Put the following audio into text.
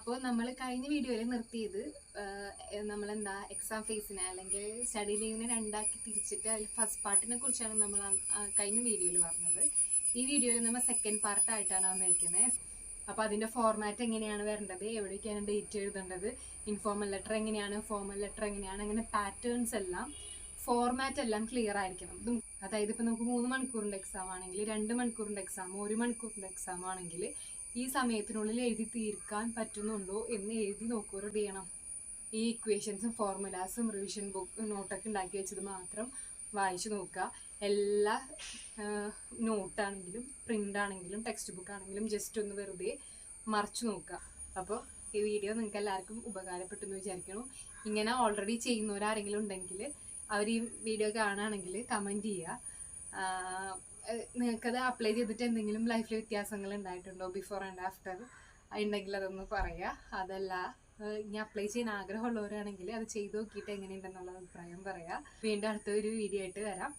അപ്പോൾ നമ്മൾ കഴിഞ്ഞ വീഡിയോയിൽ നിർത്തിയത് നമ്മളെന്താ എക്സാം ഫേസിനെ അല്ലെങ്കിൽ സ്റ്റഡി ലീവിനെ രണ്ടാക്കി തിരിച്ചിട്ട് അതിൽ ഫസ്റ്റ് പാർട്ടിനെ കുറിച്ചാണ് നമ്മൾ കഴിഞ്ഞ വീഡിയോയിൽ പറഞ്ഞത്. ഈ വീഡിയോയിൽ നമ്മൾ സെക്കൻഡ് പാർട്ടായിട്ടാണ് വന്നിരിക്കുന്നത്. അപ്പോൾ അതിൻ്റെ ഫോർമാറ്റ് എങ്ങനെയാണ് വരേണ്ടത്, എവിടേക്കാണ് ഡേറ്റ് എഴുതേണ്ടത്, ഇൻഫോർമൽ ലെറ്റർ എങ്ങനെയാണ്, ഫോർമൽ ലെറ്റർ എങ്ങനെയാണ്, അങ്ങനെ പാറ്റേൺസ് എല്ലാം ഫോർമാറ്റ് എല്ലാം ക്ലിയർ ആയിരിക്കണം. അതായത് ഇപ്പോൾ നമുക്ക് 3 മണിക്കൂറിൻ്റെ എക്സാം ആണെങ്കിൽ, 2 മണിക്കൂറിൻ്റെ എക്സാമോ 1 മണിക്കൂറിൻ്റെ എക്സാം ആണെങ്കിൽ ഈ സമയത്തിനുള്ളിൽ എഴുതി തീർക്കാൻ പറ്റുന്നുണ്ടോ എന്ന് എഴുതി നോക്കുക. ചെയ്യണം. ഈ ഇക്വേഷൻസും ഫോർമുലാസും റിവിഷൻ ബുക്ക് നോട്ടൊക്കെ ഉണ്ടാക്കി വെച്ചത് മാത്രം വായിച്ചു നോക്കുക. എല്ലാ നോട്ടാണെങ്കിലും പ്രിൻ്റ് ആണെങ്കിലും ടെക്സ്റ്റ് ബുക്ക് ആണെങ്കിലും ജസ്റ്റ് ഒന്ന് വെറുതെ മറിച്ച് നോക്കുക. അപ്പോൾ ഈ വീഡിയോ നിങ്ങൾക്ക് എല്ലാവർക്കും ഉപകാരപ്പെട്ടെന്ന് വിചാരിക്കുന്നു. ഇങ്ങനെ ഓൾറെഡി ചെയ്യുന്നവരാരെങ്കിലും ഉണ്ടെങ്കിൽ അവർ ഈ വീഡിയോ കാണുകയാണെങ്കിൽ കമൻറ്റ് ചെയ്യുക. നിങ്ങൾക്കത് അപ്ലൈ ചെയ്തിട്ട് എന്തെങ്കിലും ലൈഫിൽ വ്യത്യാസങ്ങൾ ഉണ്ടായിട്ടുണ്ടോ, ബിഫോർ ആൻഡ് ആഫ്റ്റർ ഉണ്ടെങ്കിൽ അതൊന്ന് പറയുക. അതല്ല ഇനി അപ്ലൈ ചെയ്യാൻ ആഗ്രഹമുള്ളവരാണെങ്കിൽ അത് ചെയ്ത് നോക്കിയിട്ട് എങ്ങനെയുണ്ടെന്നുള്ള അഭിപ്രായം പറയുക. വീണ്ടും അടുത്തൊരു വീഡിയോ ആയിട്ട് വരാം.